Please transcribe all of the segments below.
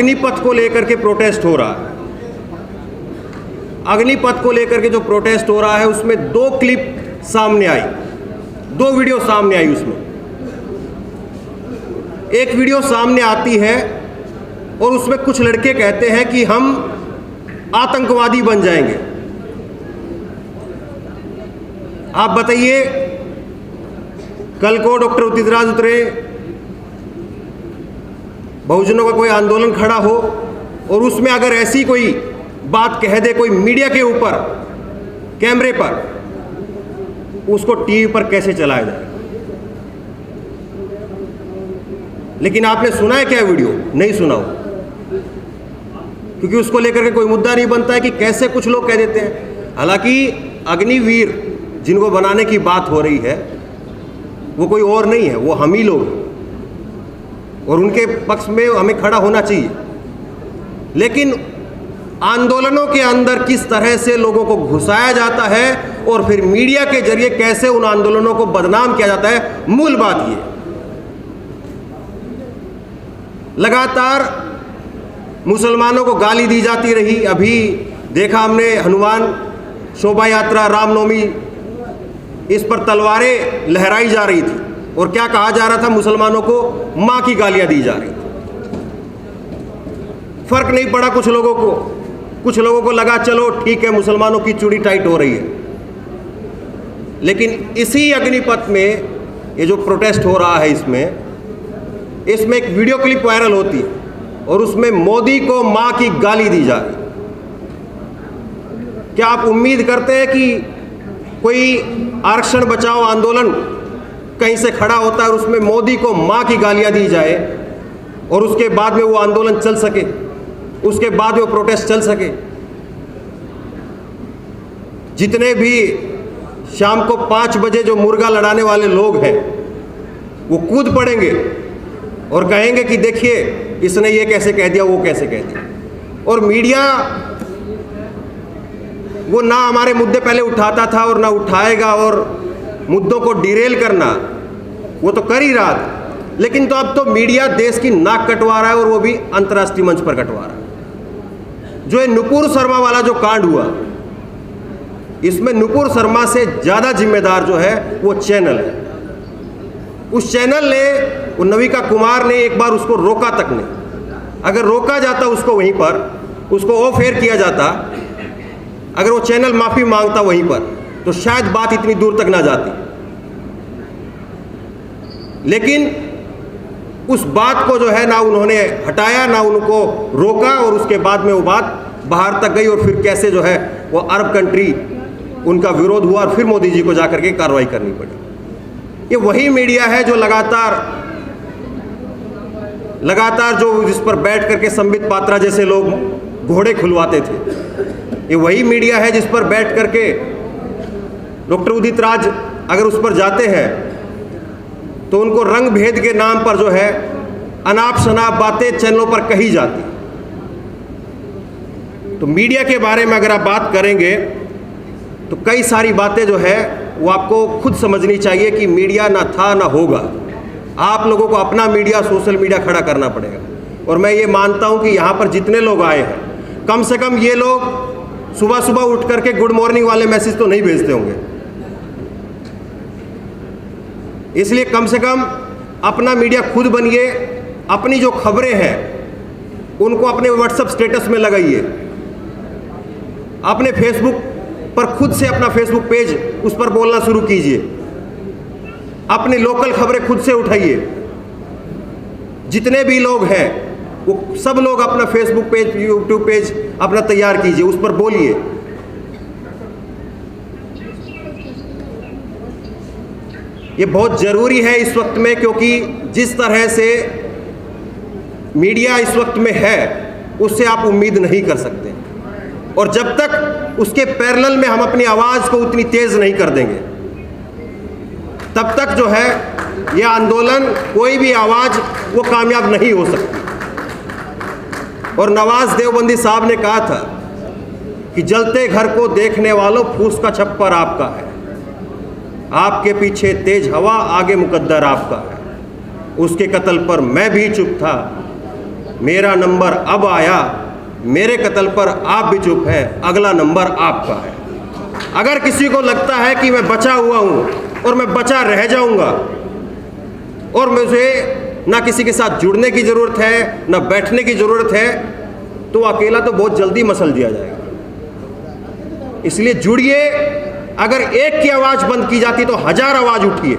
अग्निपथ को लेकर के प्रोटेस्ट हो रहा है। अग्निपथ को लेकर के जो प्रोटेस्ट हो रहा है उसमें 2 क्लिप सामने आई, 2 वीडियो सामने आई। उसमें एक वीडियो सामने आती है और उसमें कुछ लड़के कहते हैं कि हम आतंकवादी बन जाएंगे। आप बताइए, कल को डॉक्टर उदितराज उतरे, बहुजनों का कोई आंदोलन खड़ा हो और उसमें अगर ऐसी कोई बात कह दे कोई मीडिया के ऊपर, कैमरे पर, उसको टीवी पर कैसे चलाया जाए? लेकिन आपने सुना है क्या वीडियो? नहीं सुना हो, क्योंकि उसको लेकर के कोई मुद्दा नहीं बनता है कि कैसे कुछ लोग कह देते हैं। हालांकि अग्निवीर जिनको बनाने की बात हो रही है वो कोई और नहीं है, वो हम ही लोग हैं और उनके पक्ष में हमें खड़ा होना चाहिए। लेकिन आंदोलनों के अंदर किस तरह से लोगों को घुसाया जाता है और फिर मीडिया के जरिए कैसे उन आंदोलनों को बदनाम किया जाता है, मूल बात ये। लगातार मुसलमानों को गाली दी जाती रही। अभी देखा हमने हनुमान शोभा यात्रा, रामनवमी, इस पर तलवारें लहराई जा रही थी और क्या कहा जा रहा था? मुसलमानों को मां की गालियां दी जा रही थी। फर्क नहीं पड़ा कुछ लोगों को। कुछ लोगों को लगा चलो ठीक है, मुसलमानों की चूड़ी टाइट हो रही है। लेकिन इसी अग्निपथ में ये जो प्रोटेस्ट हो रहा है, इसमें एक वीडियो क्लिप वायरल होती है और उसमें मोदी को मां की गाली दी जा रही है। क्या आप उम्मीद करते हैं कि कोई आरक्षण बचाओ आंदोलन कहीं से खड़ा होता है और उसमें मोदी को मां की गालियां दी जाए और उसके बाद में वो आंदोलन चल सके, उसके बाद में वो प्रोटेस्ट चल सके? जितने भी शाम को 5 बजे जो मुर्गा लड़ाने वाले लोग हैं वो कूद पड़ेंगे और कहेंगे कि देखिए इसने ये कैसे कह दिया, वो कैसे कह दिया। और मीडिया वो ना हमारे मुद्दे पहले उठाता था और ना उठाएगा, और मुद्दों को डिरेल करना वो तो कर ही रहा था। लेकिन तो अब तो मीडिया देश की नाक कटवा रहा है और वो भी अंतर्राष्ट्रीय मंच पर कटवा रहा है। जो ये नुपुर शर्मा वाला जो कांड हुआ, इसमें नुपुर शर्मा से ज़्यादा जिम्मेदार जो है वो चैनल है। उस चैनल ने, वो नविका कुमार ने एक बार उसको रोका तक नहीं। अगर रोका जाता उसको वहीं पर, उसको ऑफ एयर किया जाता, अगर वो चैनल माफ़ी मांगता वहीं पर, तो शायद बात इतनी दूर तक ना जाती। लेकिन उस बात को जो है ना उन्होंने हटाया, ना उनको रोका, और उसके बाद में वो बात बाहर तक गई और फिर कैसे जो है वो अरब कंट्री उनका विरोध हुआ और फिर मोदी जी को जाकर के कार्रवाई करनी पड़ी। ये वही मीडिया है जो लगातार जो जिस पर बैठ करके संबित पात्रा जैसे लोग घोड़े खुलवाते थे, ये वही मीडिया है जिस पर बैठ करके डॉक्टर उदित राज अगर उस पर जाते हैं तो उनको रंग भेद के नाम पर जो है अनाप शनाप बातें चैनलों पर कही जाती। तो मीडिया के बारे में अगर आप बात करेंगे तो कई सारी बातें जो है वो आपको खुद समझनी चाहिए कि मीडिया ना था ना होगा। आप लोगों को अपना मीडिया, सोशल मीडिया खड़ा करना पड़ेगा। और मैं ये मानता हूँ कि यहाँ पर जितने लोग आए हैं, कम से कम ये लोग सुबह सुबह उठ करके गुड मॉर्निंग वाले मैसेज तो नहीं भेजते होंगे। इसलिए कम से कम अपना मीडिया खुद बनिए, अपनी जो खबरें हैं उनको अपने व्हाट्सएप स्टेटस में लगाइए, अपने फेसबुक पर खुद से अपना फेसबुक पेज उस पर बोलना शुरू कीजिए, अपनी लोकल खबरें खुद से उठाइए। जितने भी लोग हैं वो सब लोग अपना फेसबुक पेज, यूट्यूब पेज अपना तैयार कीजिए, उस पर बोलिए। ये बहुत ज़रूरी है इस वक्त में, क्योंकि जिस तरह से मीडिया इस वक्त में है उससे आप उम्मीद नहीं कर सकते। और जब तक उसके पैरेलल में हम अपनी आवाज़ को उतनी तेज़ नहीं कर देंगे, तब तक जो है यह आंदोलन, कोई भी आवाज़ वो कामयाब नहीं हो सकती। और नवाज देवबंदी साहब ने कहा था कि जलते घर को देखने वालों, फूस का छप्पर आपका है, आपके पीछे तेज हवा, आगे मुकद्दर आपका है। उसके कत्ल पर मैं भी चुप था, मेरा नंबर अब आया, मेरे कत्ल पर आप भी चुप हैं, अगला नंबर आपका है। अगर किसी को लगता है कि मैं बचा हुआ हूं और मैं बचा रह जाऊंगा और मुझे ना किसी के साथ जुड़ने की ज़रूरत है ना बैठने की ज़रूरत है, तो अकेला तो बहुत जल्दी मसल दिया जाएगा। इसलिए जुड़िए। अगर एक की आवाज़ बंद की जाती तो 1000 आवाज़ उठिए।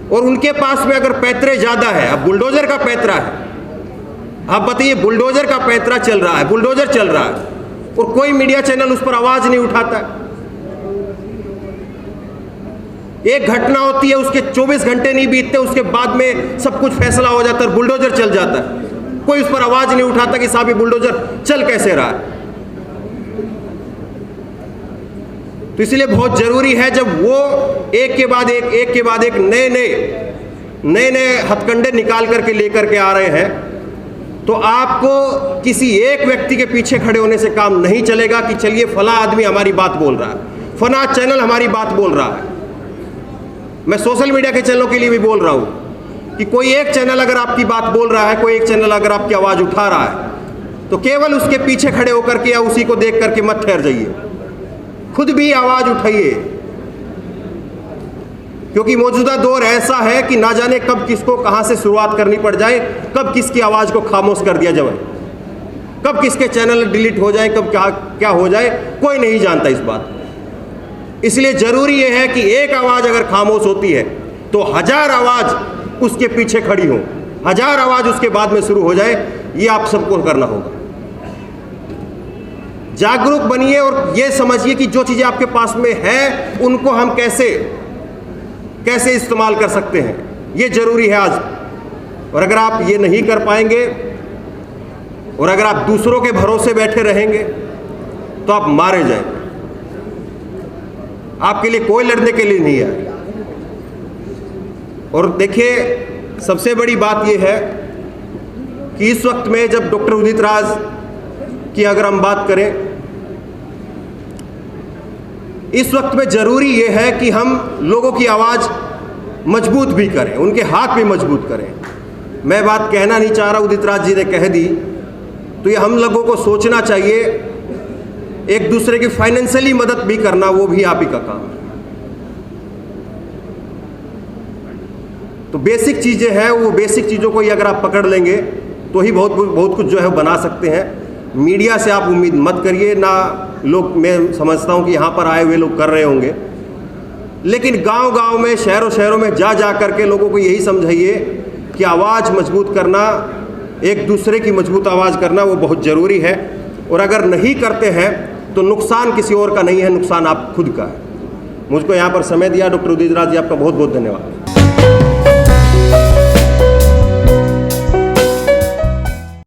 और उनके पास में अगर पैतरे ज़्यादा है, अब बुलडोजर का पैतरा है, आप बताइए, बुलडोजर का पैतरा चल रहा है, बुलडोजर चल रहा है और कोई मीडिया चैनल उस पर आवाज़ नहीं उठाता। एक घटना होती है, उसके 24 घंटे नहीं बीतते, उसके बाद में सब कुछ फैसला हो जाता है, बुलडोजर चल जाता है। कोई उस पर आवाज़ नहीं उठाता कि साहब ये बुलडोजर चल कैसे रहा है। तो इसलिए बहुत ज़रूरी है, जब वो एक के बाद एक नए हथकंडे निकाल करके लेकर के आ रहे हैं, तो आपको किसी एक व्यक्ति के पीछे खड़े होने से काम नहीं चलेगा कि चलिए फला आदमी हमारी बात बोल रहा है, फला चैनल हमारी बात बोल रहा है। मैं सोशल मीडिया के चैनलों के लिए भी बोल रहा हूँ कि कोई एक चैनल अगर आपकी बात बोल रहा है, कोई एक चैनल अगर आपकी आवाज़ उठा रहा है, तो केवल उसके पीछे खड़े होकर के या उसी को देख करके मत ठहर जाइए, खुद भी आवाज़ उठाइए। क्योंकि मौजूदा दौर ऐसा है कि ना जाने कब किसको कहां से शुरुआत करनी पड़ जाए, कब किसकी आवाज़ को खामोश कर दिया जाए, कब किसके चैनल डिलीट हो जाए, कब क्या हो जाए, कोई नहीं जानता इस बात। इसलिए ज़रूरी यह है कि एक आवाज़ अगर खामोश होती है तो 1000 आवाज़ उसके पीछे खड़ी हो, 1000 आवाज़ उसके बाद में शुरू हो जाए। ये आप सबको करना होगा। जागरूक बनिए और ये समझिए कि जो चीज़ें आपके पास में है उनको हम कैसे इस्तेमाल कर सकते हैं, ये ज़रूरी है आज। और अगर आप ये नहीं कर पाएंगे और अगर आप दूसरों के भरोसे बैठे रहेंगे तो आप मारे जाएंगे। आपके लिए कोई लड़ने के लिए नहीं है। और देखिए, सबसे बड़ी बात यह है कि इस वक्त में जब डॉक्टर उदित राज की अगर हम बात करें, इस वक्त में ज़रूरी यह है कि हम लोगों की आवाज़ मजबूत भी करें, उनके हाथ भी मजबूत करें। मैं बात कहना नहीं चाह रहा, उदित राज जी ने कह दी, तो ये हम लोगों को सोचना चाहिए। एक दूसरे की फाइनेंशियली मदद भी करना, वो भी आप ही का काम है। तो बेसिक चीज़ें हैं, वो बेसिक चीज़ों को ही अगर आप पकड़ लेंगे तो ही बहुत कुछ जो है बना सकते हैं। मीडिया से आप उम्मीद मत करिए, ना लोग, मैं समझता हूँ कि यहाँ पर आए हुए लोग कर रहे होंगे, लेकिन गांव-गांव में, शहरों में जा करके लोगों को यही समझाइए कि आवाज़ मजबूत करना, एक दूसरे की मजबूत आवाज़ करना, वो बहुत ज़रूरी है। और अगर नहीं करते हैं तो नुकसान किसी और का नहीं है, नुकसान आप खुद का है। मुझको यहाँ पर समय दिया डॉक्टर उदित राज जी, आपका बहुत बहुत धन्यवाद।